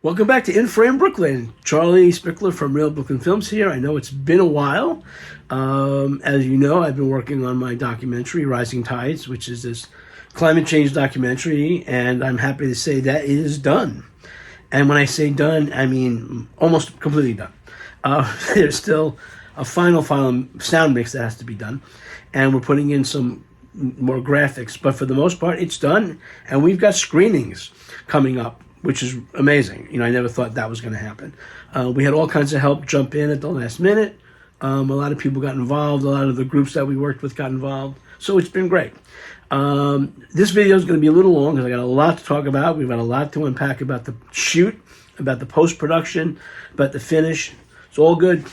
Welcome back to In Frame Brooklyn. Charlie Spickler from Real Brooklyn Films here. I know it's been a while. As you know, I've been working on my documentary, Rising Tides, which is this climate change documentary, and I'm happy to say that it is done. And when I say done, I mean almost completely done. There's still a final sound mix that has to be done, and we're putting in some more graphics. But for the most part, it's done, and we've got screenings coming up, which is amazing. You know, I never thought that was going to happen. We had all kinds of help jump in at the last minute. A lot of people got involved. A lot of the groups that we worked with got involved. So it's been great. This video is going to be a little long because I got a lot to talk about. We've got a lot to unpack about the shoot, about the post-production, about the finish. It's all good.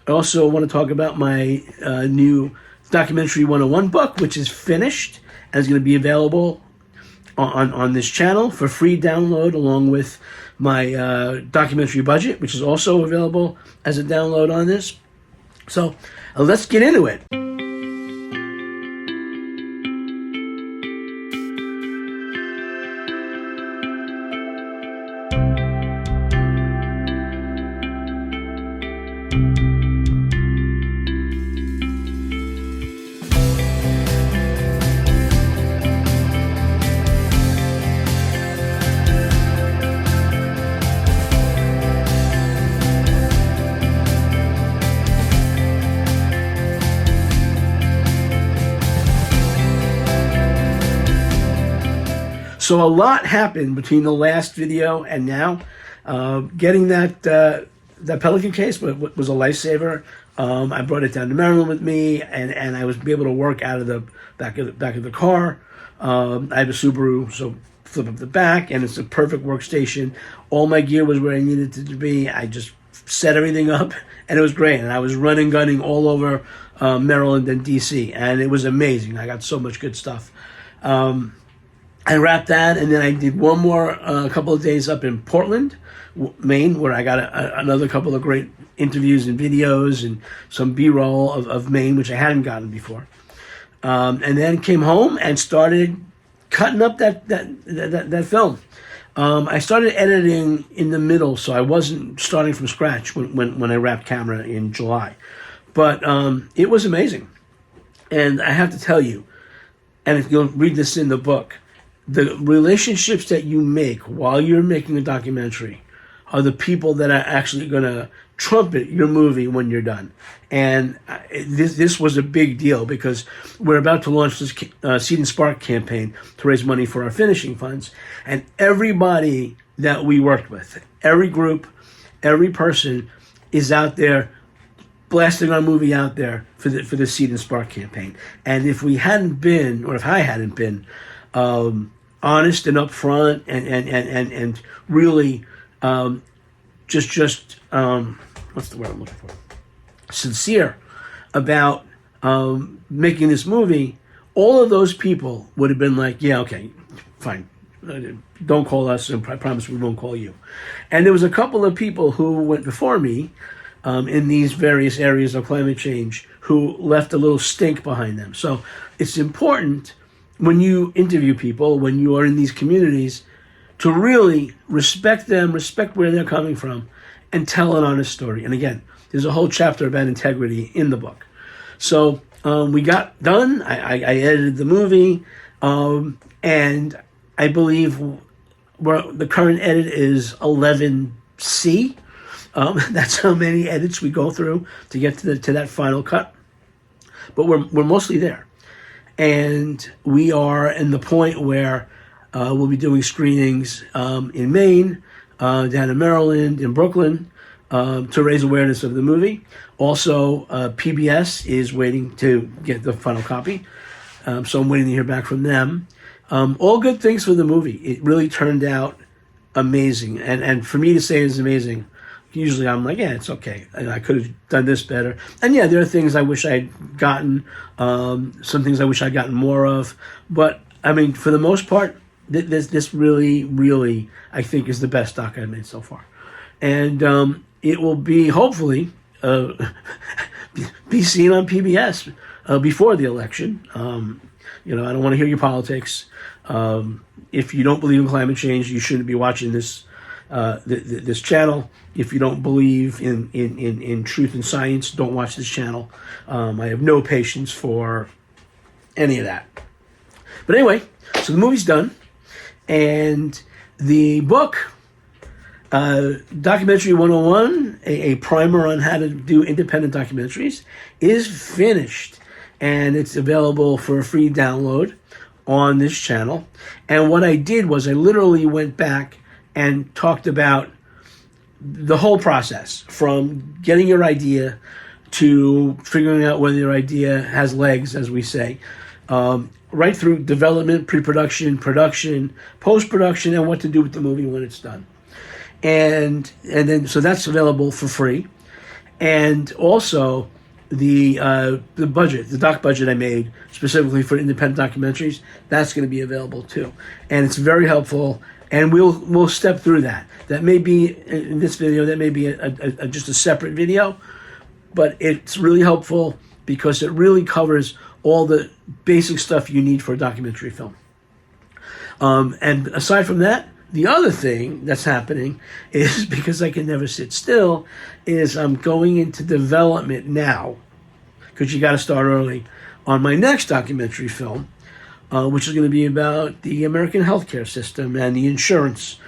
I also want to talk about my new Documentary 101 book, which is finished and is going to be available on this channel for free download, along with my documentary budget, which is also available as a download on this. So let's get into it. So a lot happened between the last video and now. Getting that Pelican case was a lifesaver. I brought it down to Maryland with me, and I was able to work out of the back of the car. I have a Subaru, so flip up the back, and it's a perfect workstation. All my gear was where I needed it to be. I just set everything up, and it was great. And I was running, gunning all over Maryland and DC, and it was amazing. I got so much good stuff. I wrapped that, and then I did one more a couple of days up in Portland, Maine, where I got another couple of great interviews and videos and some B-roll of Maine, which I hadn't gotten before. And then came home and started cutting up that film. I started editing in the middle, so I wasn't starting from scratch when I wrapped camera in July. But it was amazing. And I have to tell you, and if you'll read this in the book, the relationships that you make while you're making a documentary are the people that are actually going to trumpet your movie when you're done. And this was a big deal because we're about to launch this Seed and Spark campaign to raise money for our finishing funds. And everybody that we worked with, every group, every person is out there blasting our movie out there for the Seed and Spark campaign. And if we hadn't been, or if I hadn't been, honest and upfront and really just what's the word I'm looking for? Sincere about making this movie, all of those people would have been like, yeah, okay, fine. Don't call us, and I promise we won't call you. And there was a couple of people who went before me in these various areas of climate change who left a little stink behind them. So it's important when you interview people, when you are in these communities, to really respect them, respect where they're coming from, and tell an honest story. And again, there's a whole chapter about integrity in the book. So we got done. I edited the movie, and I believe the current edit is 11C. That's how many edits we go through to get to that final cut. But we're mostly there. And we are in the point where we'll be doing screenings in Maine, down in Maryland, in Brooklyn, to raise awareness of the movie. Also, PBS is waiting to get the final copy. So I'm waiting to hear back from them. All good things for the movie. It really turned out amazing. And for me to say it's amazing, usually I'm like, yeah, it's okay. I could have done this better. And yeah, there are things I wish I'd gotten, some things I wish I'd gotten more of. But I mean, for the most part, this really, I think is the best doc I've made so far. And it will be, hopefully, be seen on PBS before the election. You know, I don't want to hear your politics. If you don't believe in climate change, you shouldn't be watching this this channel. If you don't believe in truth and science, don't watch this channel. I have no patience for any of that. But anyway, so the movie's done, and the book, Documentary 101, a primer on how to do independent documentaries, is finished, and it's available for a free download on this channel. And what I did was I literally went back and talked about the whole process, from getting your idea to figuring out whether your idea has legs, as we say, right through development, pre-production, production, post-production, and what to do with the movie when it's done. And then, so that's available for free. And also the budget, the doc budget I made specifically for independent documentaries, that's going to be available too. And it's very helpful. And we'll step through that. That may be in this video. That may be just a separate video, but it's really helpful because it really covers all the basic stuff you need for a documentary film. And aside from that, the other thing that's happening is, because I can never sit still, is I'm going into development now, because you got to start early, on my next documentary film, which is going to be about the American healthcare system and the insurance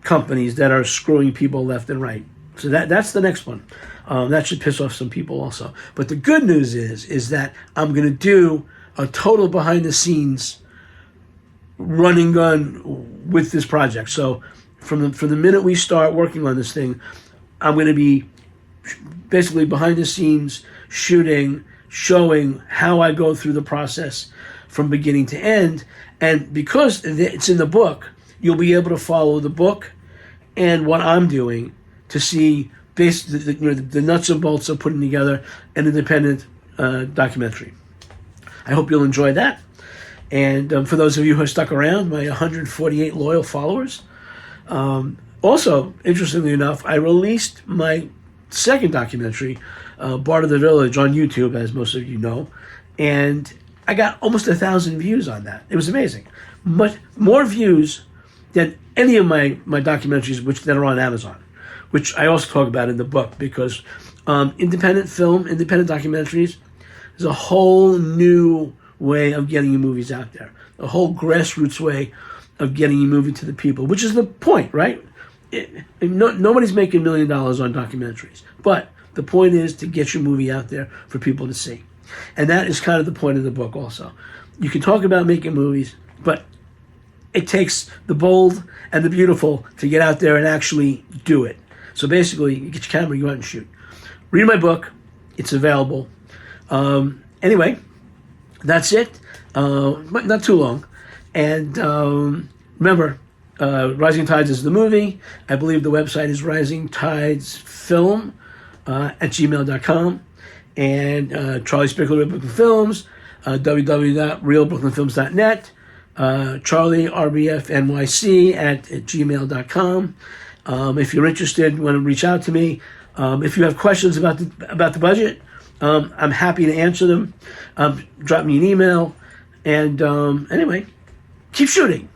companies that are screwing people left and right. So that's the next one. That should piss off some people also. But the good news is that I'm going to do a total behind the scenes run and gun with this project. So from the minute we start working on this thing, I'm going to be basically behind the scenes shooting, showing how I go through the process from beginning to end. And because it's in the book, you'll be able to follow the book and what I'm doing to see the nuts and bolts of putting together an independent documentary. I hope you'll enjoy that. And for those of you who are stuck around, my 148 loyal followers. Also, interestingly enough, I released my second documentary, Bart of the Village, on YouTube, as most of you know. And I got almost 1,000 views on that. It was amazing. Much more views than any of my documentaries that are on Amazon, which I also talk about in the book, because independent film, independent documentaries is a whole new way of getting your movies out there, a whole grassroots way of getting your movie to the people, which is the point, right? Nobody's making $1 million on documentaries, but the point is to get your movie out there for people to see. And that is kind of the point of the book also. You can talk about making movies, but it takes the bold and the beautiful to get out there and actually do it. So basically, you get your camera, you go out and shoot. Read my book. It's available. Anyway, that's it. But not too long. And remember, Rising Tides is the movie. I believe the website is risingtidesfilm at gmail.com. And Charlie Spickler, Real Brooklyn Films, www.realbrooklynfilms.net, Charlie RBFNYC at gmail.com. If you're interested, want to reach out to me. If you have questions about the budget, I'm happy to answer them. Drop me an email. And anyway, keep shooting.